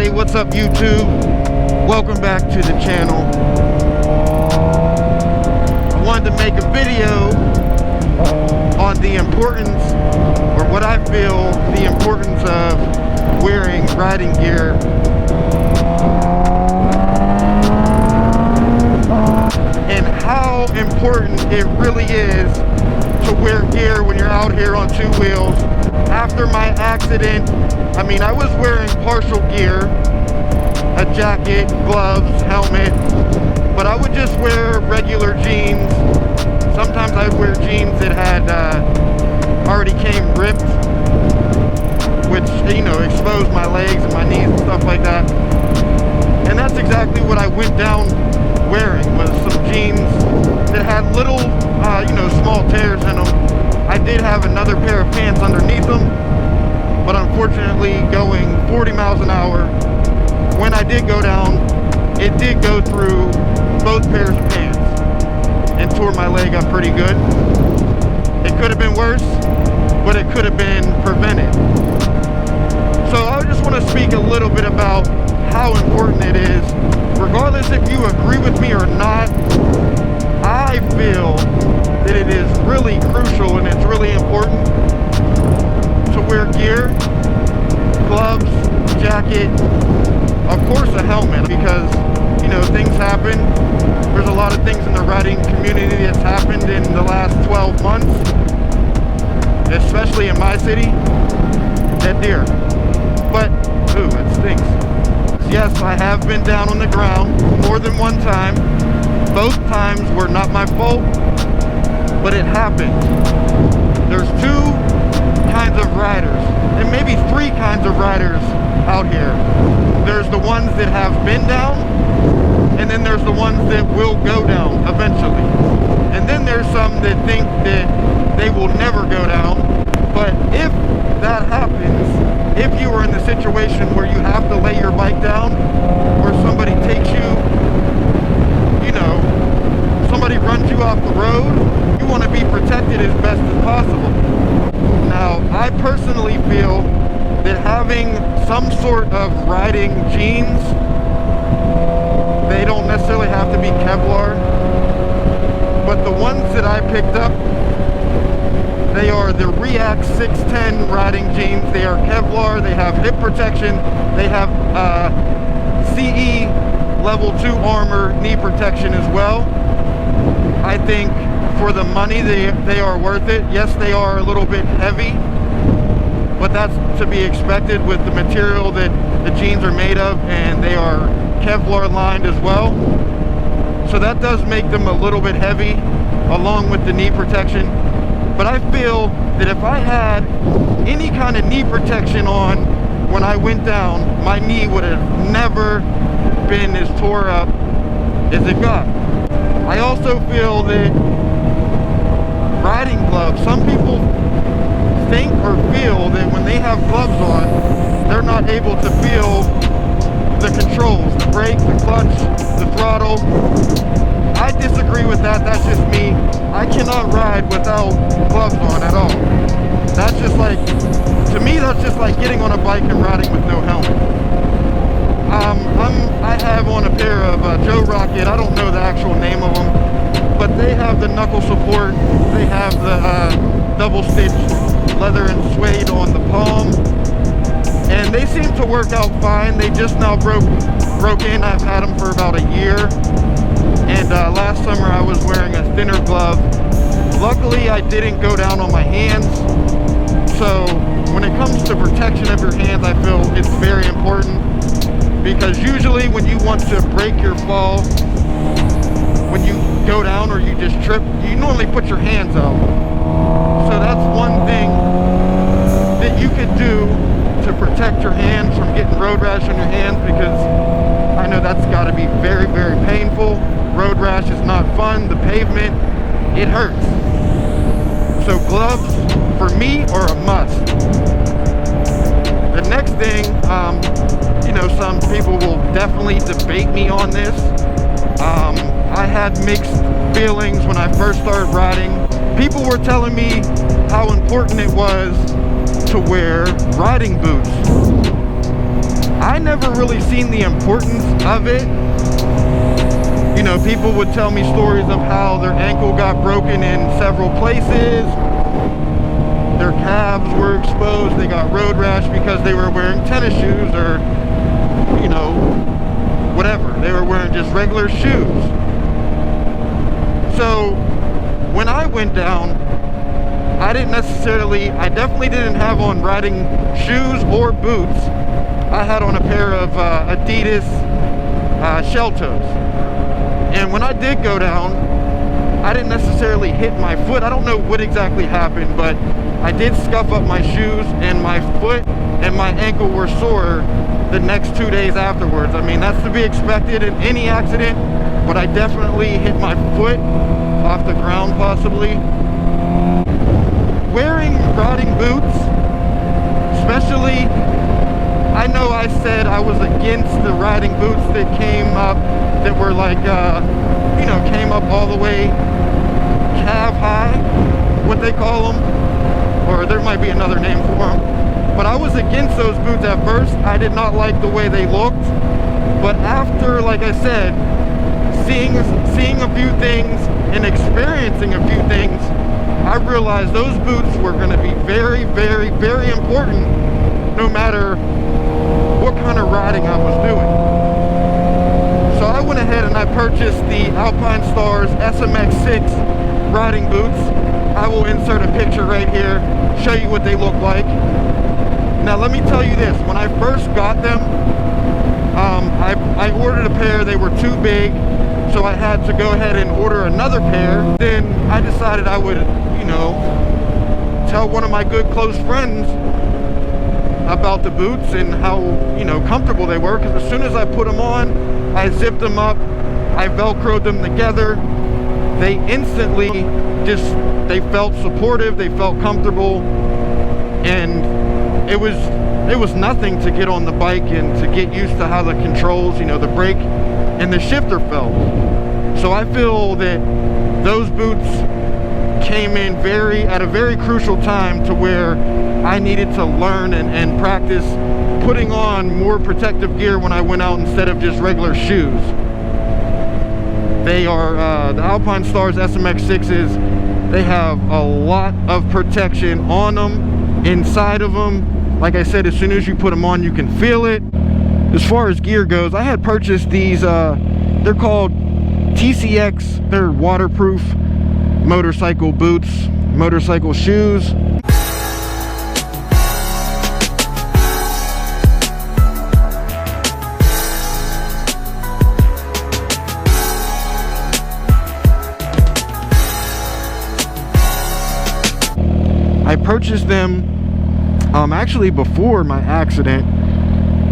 Hey, what's up YouTube? Welcome back to the channel. I wanted to make a video on the importance, or what I feel the importance of wearing riding gear. And how important it really is to wear gear when you're out here on two wheels. After my accident, I was wearing partial gear, a jacket, gloves, helmet, but I would just wear regular jeans. Sometimes I'd wear jeans that had already came ripped, which, exposed my legs and my knees and stuff like that. And that's exactly what I went down wearing, was some jeans that had little, small tears in them. I did have another pair of pants underneath them, but unfortunately going 40 miles an hour, when I did go down, it did go through both pairs of pants and tore my leg up pretty good. It could have been worse, but it could have been prevented. So I just want to speak a little bit about how important it is. Regardless if you agree with me or not, I feel that it is really crucial and it's really important to wear gear, gloves, jacket, of course a helmet, because things happen. There's a lot of things in the riding community that's happened in the last 12 months, especially in my city. Dead deer. But ooh, it stinks. Yes, I have been down on the ground more than one time. Both times were not my fault, but it happened. There's two kinds of riders, and maybe three kinds of riders out here. There's the ones that have been down, and then there's the ones that will go down eventually. And then there's some that think that they will never go down. But if that happens, if you are in the situation where you have to lay your bike down, or somebody takes you, somebody runs you off the road, you want to be protected as best as possible. Now, I personally feel that having some sort of riding jeans, they don't necessarily have to be Kevlar, but the ones that I picked up, they are the React 610 riding jeans. They are Kevlar, they have hip protection, they have CE level 2 armor knee protection as well. I think for the money they are worth it. Yes, they are a little bit heavy, but that's to be expected with the material that the jeans are made of, and they are Kevlar lined as well. So that does make them a little bit heavy, along with the knee protection. But I feel that if I had any kind of knee protection on when I went down, my knee would have never been as tore up as it got. I also feel that riding gloves, some people think or feel that when they have gloves on, they're not able to feel the controls, the brake, the clutch, the throttle. I disagree with that. That's just me. I cannot ride without gloves on at all. That's just like, to me, that's just like getting on a bike and riding with no helmet. I have on a pair of Joe Rocket. I don't know the actual name of them, but they have the knuckle support. They have the double stitch leather and suede on the palm, and they seem to work out fine. They just now broke in. I've had them for about a year, and last summer I was wearing a thinner glove. Luckily I didn't go down on my hands, so when it comes to protection of your hands, I feel it's very important, because usually when you want to break your fall, when you go down or you just trip, you normally put your hands out. So that's one thing that you could do to protect your hands from getting road rash on your hands, because I know that's got to be very, very painful. Road rash is not fun. The pavement, it hurts. So gloves, for me, are a must. The next thing, some people will definitely debate me on this. I had mixed feelings when I first started riding. People were telling me how important it was to wear riding boots. I never really seen the importance of it. You know, people would tell me stories of how their ankle got broken in several places. Their calves were exposed. They got road rash because they were wearing tennis shoes or, you know, whatever. They were wearing just regular shoes. So when I went down, I definitely didn't have on riding shoes or boots. I had on a pair of Adidas shell toes. And when I did go down, I didn't necessarily hit my foot. I don't know what exactly happened, but I did scuff up my shoes, and my foot and my ankle were sore the next 2 days afterwards. I mean, that's to be expected in any accident, but I definitely hit my foot off the ground possibly. Wearing riding boots, especially, I know I said I was against the riding boots that came up, that were like, you know, came up all the way calf high, what they call them, or there might be another name for them. But I was against those boots at first. I did not like the way they looked. But after, like I said, seeing a few things and experiencing a few things, I realized those boots were going to be very, very, very important no matter what kind of riding I was doing. So I went ahead and I purchased the Alpinestars SMX6 riding boots. I will insert a picture right here, show you what they look like. Now let me tell you this, when I first got them, I ordered a pair. They were too big, so I had to go ahead and order another pair. Then I decided I would, you know, tell one of my good close friends about the boots and how, you know, comfortable they were, because as soon as I put them on, I zipped them up, I velcroed them together. They instantly they felt supportive, they felt comfortable, and it was nothing to get on the bike and to get used to how the controls, you know, the brake and the shifter felt. So I feel that those boots came in at a very crucial time to where I needed to learn and practice putting on more protective gear when I went out instead of just regular shoes. They are the Alpinestars SMX6s. They have a lot of protection on them, inside of them. Like I said, as soon as you put them on, you can feel it. As far as gear goes, I had purchased these, they're called TCX. They're waterproof motorcycle boots, motorcycle shoes. I purchased them actually before my accident.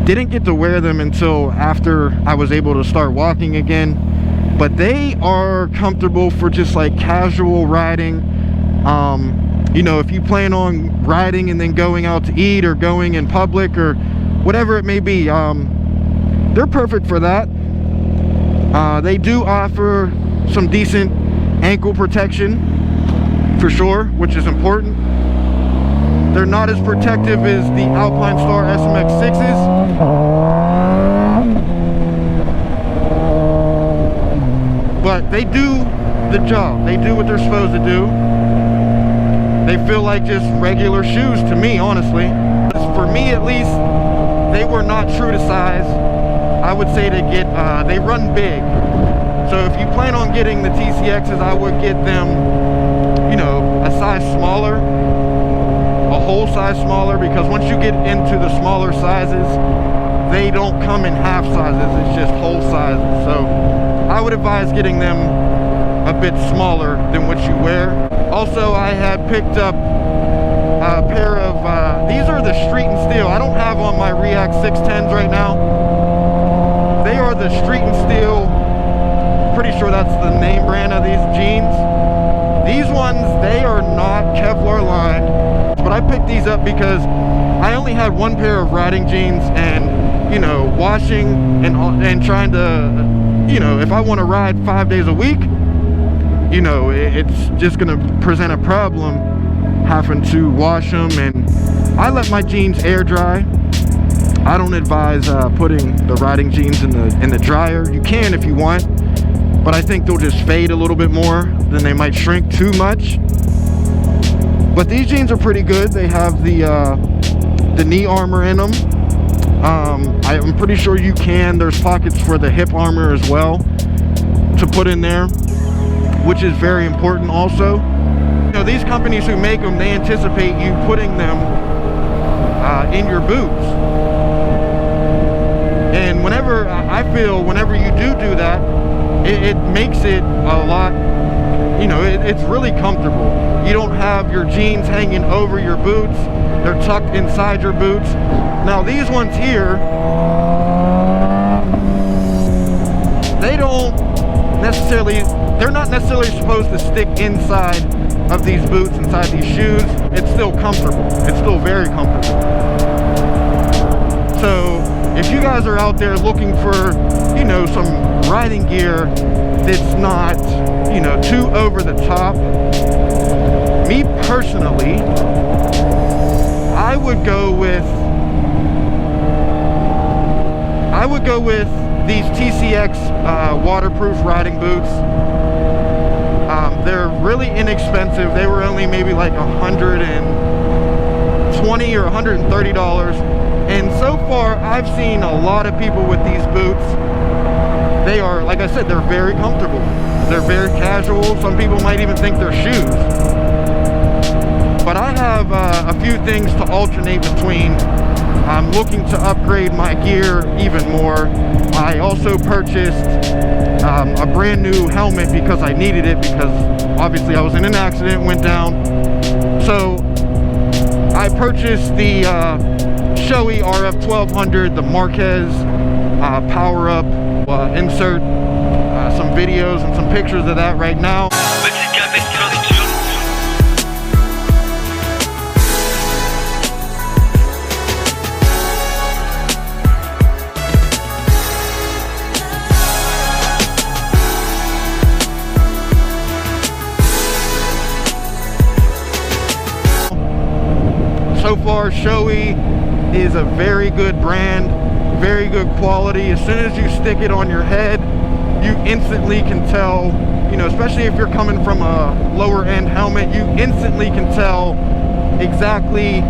Didn't get to wear them until after I was able to start walking again, but they are comfortable for just like casual riding. You know, if you plan on riding and then going out to eat or going in public or whatever it may be, they're perfect for that. They do offer some decent ankle protection for sure, which is important. They're not as protective as the Alpinestar SMX6s. But they do the job. They do what they're supposed to do. They feel like just regular shoes to me, honestly. For me at least, they were not true to size. I would say they run big. So if you plan on getting the TCXs, I would get them, you know, a size smaller. A whole size smaller, because once you get into the smaller sizes, they don't come in half sizes, it's just whole sizes. So I would advise getting them a bit smaller than what you wear. Also, I had picked up a pair of these are the Street and Steel. I don't have on my React 610s right now. They are the Street and Steel, pretty sure that's the name brand of these jeans. These ones, they are not Kevlar lined. But I picked these up because I only had one pair of riding jeans, and, you know, washing and trying to, you know, if I want to ride 5 days a week, you know, it's just going to present a problem having to wash them. And I let my jeans air dry I don't advise putting the riding jeans in the dryer. You can if you want, but I think they'll just fade a little bit more, then they might shrink too much. But these jeans are pretty good. They have the knee armor in them. I'm pretty sure you can. There's pockets for the hip armor as well to put in there, which is very important also. You know, these companies who make them, they anticipate you putting them in your boots. And whenever you do that, it makes it a lot, you know, it's really comfortable. You don't have your jeans hanging over your boots. They're tucked inside your boots. Now these ones here, they're not necessarily supposed to stick inside of these boots, inside these shoes. It's still comfortable. It's still very comfortable. So if you guys are out there looking for, you know, some riding gear that's not, you know, too over the top, me personally, I would go with these TCX waterproof riding boots. They're really inexpensive. They were only maybe like $120 or $130. And so far, I've seen a lot of people with these boots. They are, like I said, they're very comfortable. They're very casual. Some people might even think they're shoes. But I have a few things to alternate between. I'm looking to upgrade my gear even more. I also purchased a brand new helmet because I needed it, because obviously I was in an accident, went down. So I purchased the Shoei RF 1200, the Marquez power up. Insert some videos and some pictures of that right now. So far, Shoei is a very good brand, very good quality. As soon as you stick it on your head, you instantly can tell, you know, especially if you're coming from a lower end helmet, you instantly can tell exactly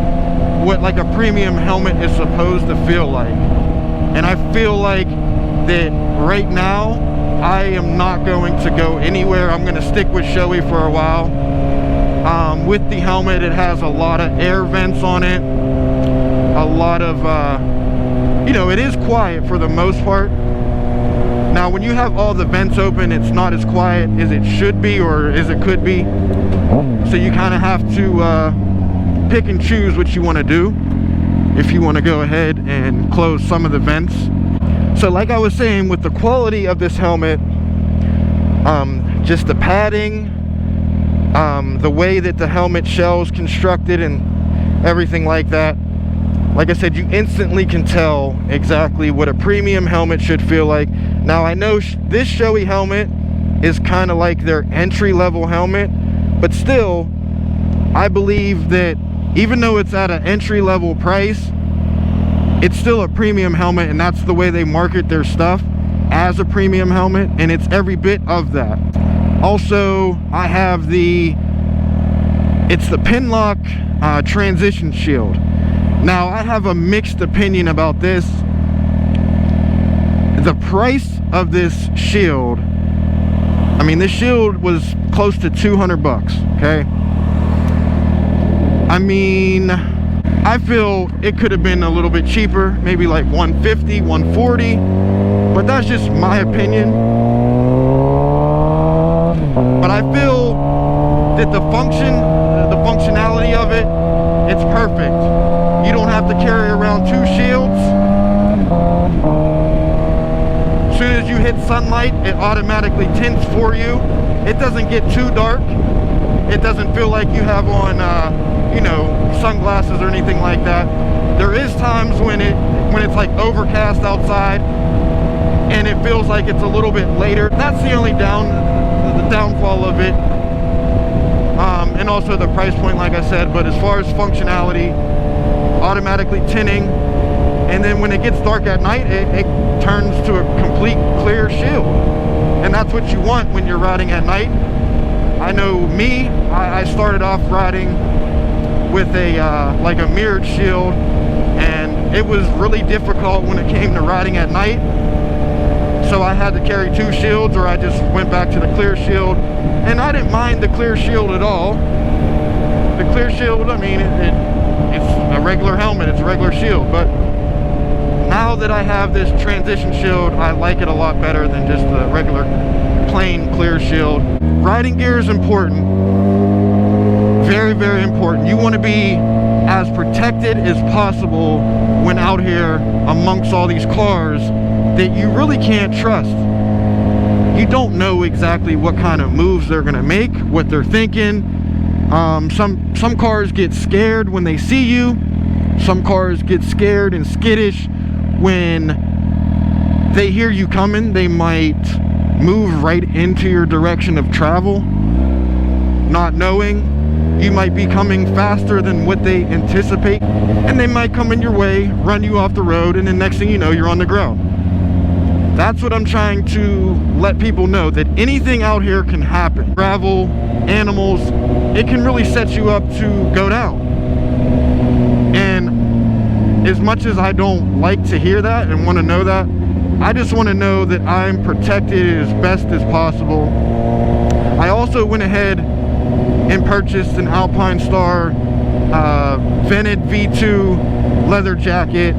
what like a premium helmet is supposed to feel like. And I feel like that right now, I am not going to go anywhere. I'm going to stick with Shoei for a while. With the helmet, it has a lot of air vents on it, a lot of, you know, it is quiet for the most part. Now, when you have all the vents open, it's not as quiet as it should be or as it could be. So you kind of have to pick and choose what you want to do if you want to go ahead and close some of the vents. So like I was saying, with the quality of this helmet, just the padding, the way that the helmet shell's constructed and everything like that, like I said, you instantly can tell exactly what a premium helmet should feel like. Now, I know this Shoei helmet is kind of like their entry-level helmet, but still, I believe that even though it's at an entry-level price, it's still a premium helmet, and that's the way they market their stuff, as a premium helmet, and it's every bit of that. Also, I have it's the Pinlock transition shield. Now, I have a mixed opinion about this. The price of this shield, I mean, this shield was close to 200 bucks, okay? I mean, I feel it could have been a little bit cheaper, maybe like 150, 140, but that's just my opinion. But I feel that the functionality of it, it's perfect. You don't have to carry around two shields. As soon as you hit sunlight, it automatically tints for you. It doesn't get too dark. It doesn't feel like you have on, you know, sunglasses or anything like that. There is times when it's like overcast outside and it feels like it's a little bit later. That's the only downfall of it. And also the price point, like I said. But as far as functionality, automatically tinting And then when it gets dark at night, it turns to a complete clear shield. And that's what you want when you're riding at night. I know me, I started off riding with a like a mirrored shield, and it was really difficult when it came to riding at night. So I had to carry 2 shields, or I just went back to the clear shield. And I didn't mind the clear shield at all. The clear shield, I mean, it's a regular helmet, it's a regular shield. But now that I have this transition shield, I like it a lot better than just the regular plain clear shield. Riding gear is important. Very, very important. You want to be as protected as possible when out here amongst all these cars that you really can't trust. You don't know exactly what kind of moves they're gonna make, what they're thinking. Some cars get scared when they see you. Some cars get scared and skittish when they hear you coming. They might move right into your direction of travel, not knowing. You might be coming faster than what they anticipate, and they might come in your way, run you off the road, and the next thing you know, you're on the ground. That's what I'm trying to let people know, that anything out here can happen. Travel, animals, it can really set you up to go down. And as much as I don't like to hear that and want to know that, I just want to know that I'm protected as best as possible. I also went ahead and purchased an Alpinestar vented V2 leather jacket.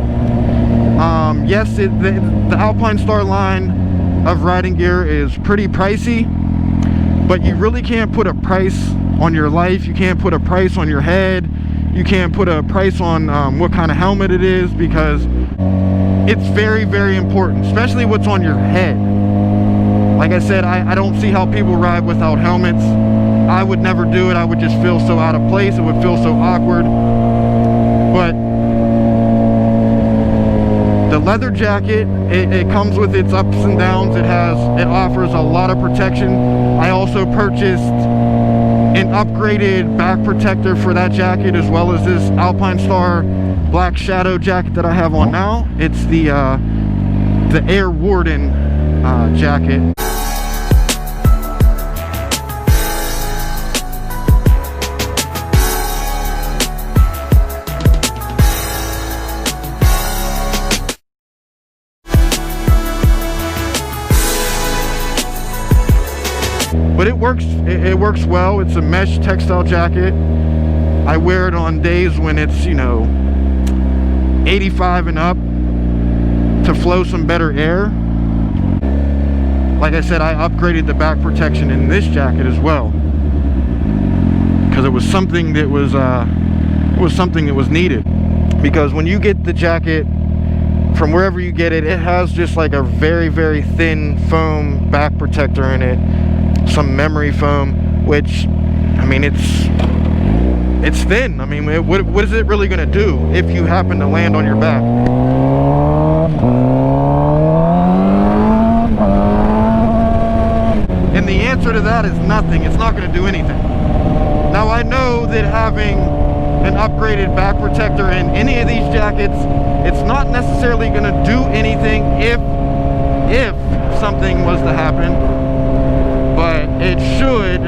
Yes, the Alpinestar line of riding gear is pretty pricey, but you really can't put a price on your life. You can't put a price on your head. You can't put a price on what kind of helmet it is, because it's very, very important, especially what's on your head. Like I said, I don't see how people ride without helmets. I would never do it. I would just feel so out of place. It would feel so awkward. But the leather jacket, it comes with its ups and downs. It offers a lot of protection. I also purchased an upgraded back protector for that jacket, as well as this Alpinestar black shadow jacket that I have on now. It's the Air Warden jacket. But it works well. It's a mesh textile jacket. I wear it on days when it's, 85 and up to flow some better air. Like I said, I upgraded the back protection in this jacket as well, because it was something that was needed. Because when you get the jacket from wherever you get it, it has just like a very, very thin foam back protector in it. Some memory foam, which, I mean, it's thin. I mean, what is it really going to do if you happen to land on your back? And the answer to that is nothing. It's not going to do anything. Now, I know that having an upgraded back protector in any of these jackets, it's not necessarily going to do anything if something was to happen. But it should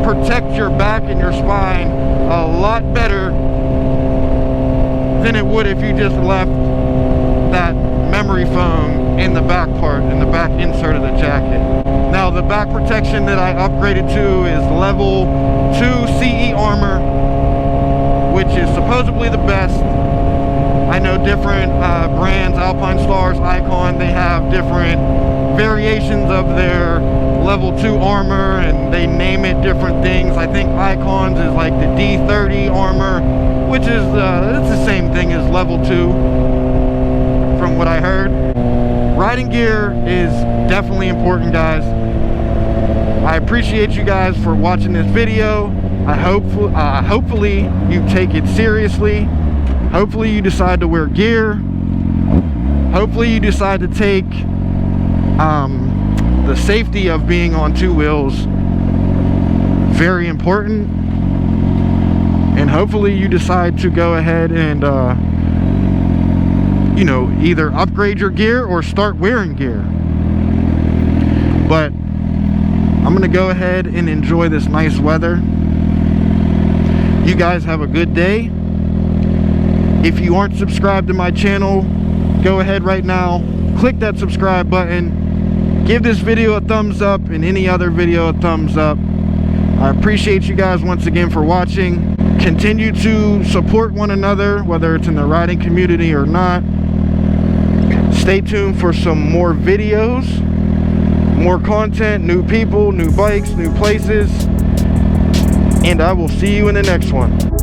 protect your back and your spine a lot better than it would if you just left that memory foam in the back part, in the back insert of the jacket. Now, the back protection that I upgraded to is level 2 CE armor, which is supposedly the best. I know different brands, Alpinestars, Icon, they have different variations of their level 2 armor, and they name it different things. I think Icon's is like the D30 armor, which is it's the same thing as level 2 from what I heard. Riding gear is definitely important, guys. I appreciate you guys for watching this video. Hopefully you take it seriously. Hopefully you decide to wear gear. Hopefully you decide to take the safety of being on 2 wheels very important. And hopefully you decide to go ahead and you know, either upgrade your gear or start wearing gear. But I'm gonna go ahead and enjoy this nice weather. You guys have a good day. If you aren't subscribed to my channel, go ahead right now, click that subscribe button, give this video a thumbs up and any other video a thumbs up. I appreciate you guys once again for watching. Continue to support one another, whether it's in the riding community or not. Stay tuned for some more videos, more content, new people, new bikes, new places, and I will see you in the next one.